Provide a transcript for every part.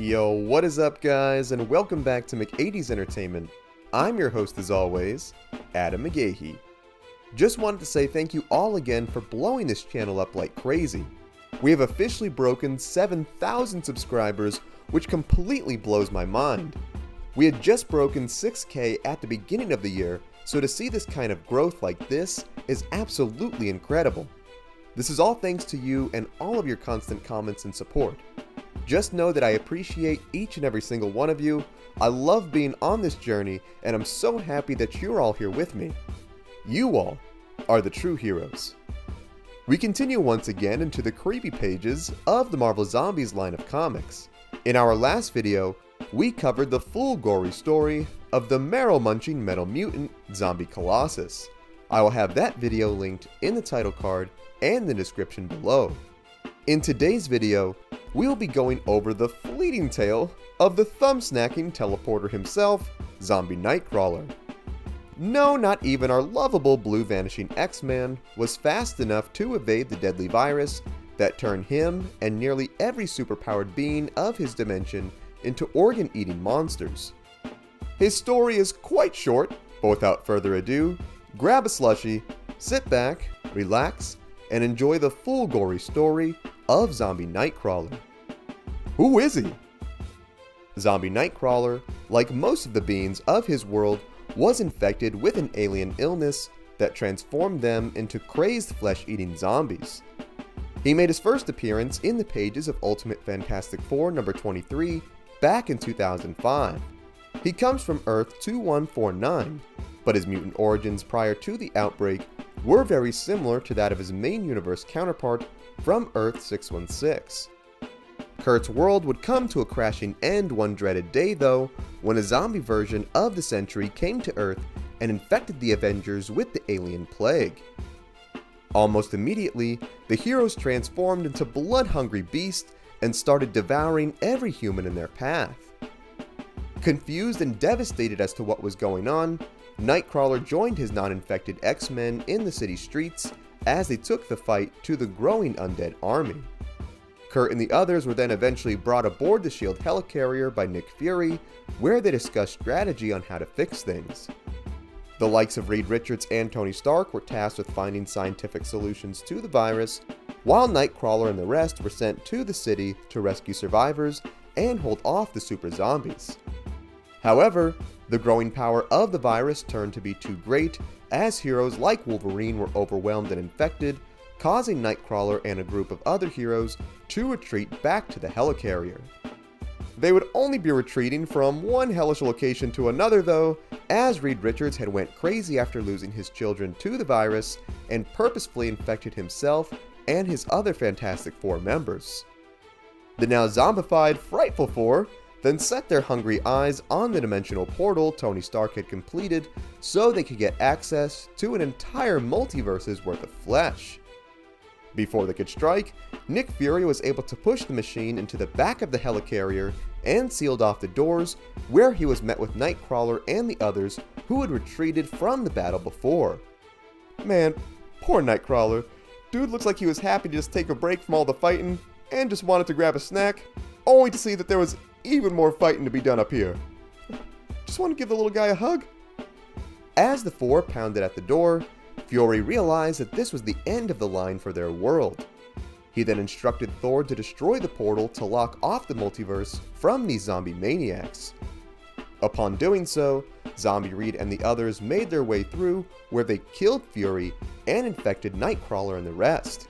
Yo, what is up guys, and welcome back to McAdee's Entertainment. I'm your host as always, Adam McGahee. Just wanted to say thank you all again for blowing this channel up like crazy. We have officially broken 7,000 subscribers, which completely blows my mind. We had just broken 6K at the beginning of the year, so to see this kind of growth like this is absolutely incredible. This is all thanks to you and all of your constant comments and support. Just know that I appreciate each and every single one of you. I love being on this journey, and I'm so happy that you're all here with me. You all are the true heroes. We continue once again into the creepy pages of the Marvel Zombies line of comics. In our last video, we covered the full gory story of the marrow-munching metal mutant zombie Colossus. I will have that video linked in the title card and the description below. In today's video, we will be going over the fleeting tale of the thumb-snacking teleporter himself, Zombie Nightcrawler. No, not even our lovable blue vanishing X-Man was fast enough to evade the deadly virus that turned him and nearly every superpowered being of his dimension into organ-eating monsters. His story is quite short, but without further ado, grab a slushie, sit back, relax, and enjoy the full gory story of Zombie Nightcrawler. Who is he? Zombie Nightcrawler, like most of the beings of his world, was infected with an alien illness that transformed them into crazed flesh-eating zombies. He made his first appearance in the pages of Ultimate Fantastic Four number 23 back in 2005. He comes from Earth 2149, but his mutant origins prior to the outbreak were very similar to that of his main universe counterpart from Earth 616. Kurt's world would come to a crashing end one dreaded day though, when a zombie version of the Sentry came to Earth and infected the Avengers with the alien plague. Almost immediately, the heroes transformed into blood-hungry beasts and started devouring every human in their path. Confused and devastated as to what was going on, Nightcrawler joined his non-infected X-Men in the city streets as they took the fight to the growing undead army. Kurt and the others were then eventually brought aboard the SHIELD helicarrier by Nick Fury, where they discussed strategy on how to fix things. The likes of Reed Richards and Tony Stark were tasked with finding scientific solutions to the virus, while Nightcrawler and the rest were sent to the city to rescue survivors and hold off the super zombies. However, the growing power of the virus turned to be too great, as heroes like Wolverine were overwhelmed and infected, causing Nightcrawler and a group of other heroes to retreat back to the helicarrier. They would only be retreating from one hellish location to another though, as Reed Richards had went crazy after losing his children to the virus and purposefully infected himself and his other Fantastic Four members. The now zombified Frightful Four then set their hungry eyes on the dimensional portal Tony Stark had completed so they could get access to an entire multiverse's worth of flesh. Before they could strike, Nick Fury was able to push the machine into the back of the helicarrier and sealed off the doors, where he was met with Nightcrawler and the others who had retreated from the battle before. Man, poor Nightcrawler. Dude looks like he was happy to just take a break from all the fighting and just wanted to grab a snack, only to see that there was even more fighting to be done up here. Just want to give the little guy a hug. As the four pounded at the door, Fury realized that this was the end of the line for their world. He then instructed Thor to destroy the portal to lock off the multiverse from these zombie maniacs. Upon doing so, Zombie Reed and the others made their way through, where they killed Fury and infected Nightcrawler and the rest.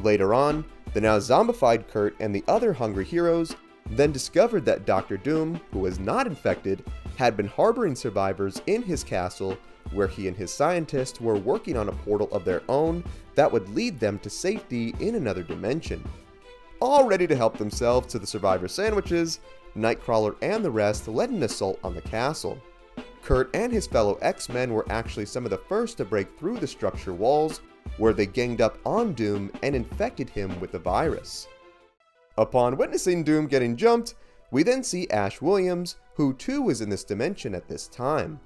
Later on, the now zombified Kurt and the other hungry heroes then discovered that Dr. Doom, who was not infected, had been harboring survivors in his castle, where he and his scientists were working on a portal of their own that would lead them to safety in another dimension. All ready to help themselves to the survivor sandwiches, Nightcrawler and the rest led an assault on the castle. Kurt and his fellow X-Men were actually some of the first to break through the structure walls, where they ganged up on Doom and infected him with the virus. Upon witnessing Doom getting jumped, we then see Ash Williams, who too was in this dimension at this time.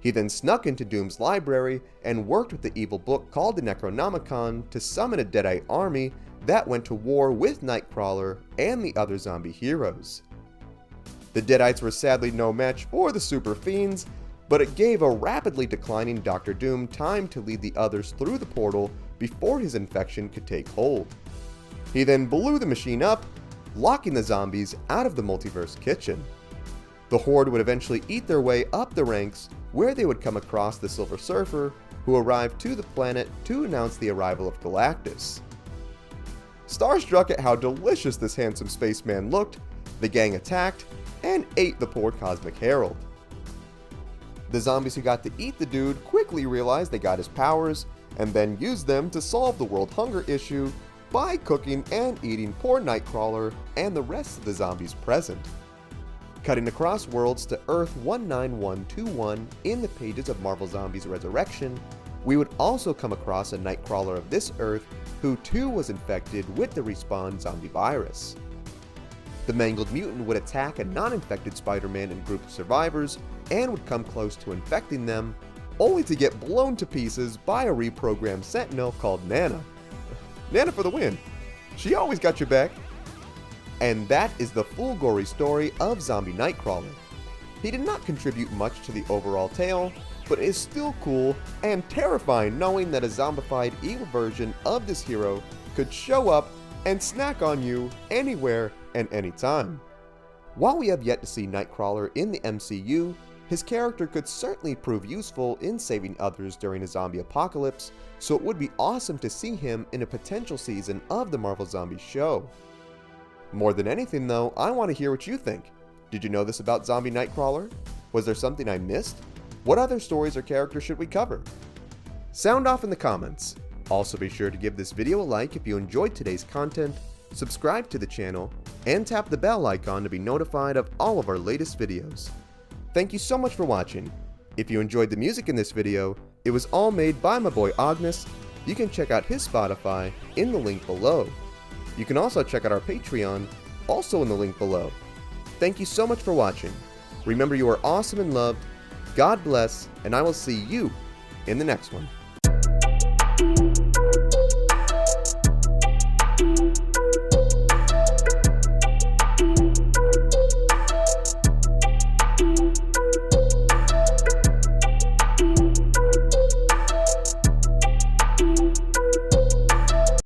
He then snuck into Doom's library and worked with the evil book called the Necronomicon to summon a Deadite army that went to war with Nightcrawler and the other zombie heroes. The Deadites were sadly no match for the Super Fiends, but it gave a rapidly declining Dr. Doom time to lead the others through the portal before his infection could take hold. He then blew the machine up, locking the zombies out of the Multiverse kitchen. The Horde would eventually eat their way up the ranks, where they would come across the Silver Surfer, who arrived to the planet to announce the arrival of COLOSSUS. Starstruck at how delicious this handsome spaceman looked, the gang attacked and ate the poor Cosmic Herald. The zombies who got to eat the dude quickly realized they got his powers, and then used them to solve the world hunger issue by cooking and eating poor Nightcrawler and the rest of the zombies present. Cutting across worlds to Earth 19121 in the pages of Marvel Zombies Resurrection, we would also come across a Nightcrawler of this Earth who too was infected with the Respawn zombie virus. The mangled mutant would attack a non-infected Spider-Man and group of survivors and would come close to infecting them, only to get blown to pieces by a reprogrammed Sentinel called Nana. Nana for the win! She always got your back! And that is the full gory story of Zombie Nightcrawler. He did not contribute much to the overall tale, but it is still cool and terrifying knowing that a zombified evil version of this hero could show up and snack on you anywhere and anytime. While we have yet to see Nightcrawler in the MCU, his character could certainly prove useful in saving others during a zombie apocalypse, so it would be awesome to see him in a potential season of the Marvel Zombies show. More than anything though, I want to hear what you think. Did you know this about Zombie Nightcrawler? Was there something I missed? What other stories or characters should we cover? Sound off in the comments. Also be sure to give this video a like if you enjoyed today's content, subscribe to the channel, and tap the bell icon to be notified of all of our latest videos. Thank you so much for watching. If you enjoyed the music in this video, it was all made by my boy Ognihs. You can check out his Spotify in the link below. You can also check out our Patreon, also in the link below. Thank you so much for watching. Remember, you are awesome and loved. God bless, and I will see you in the next one.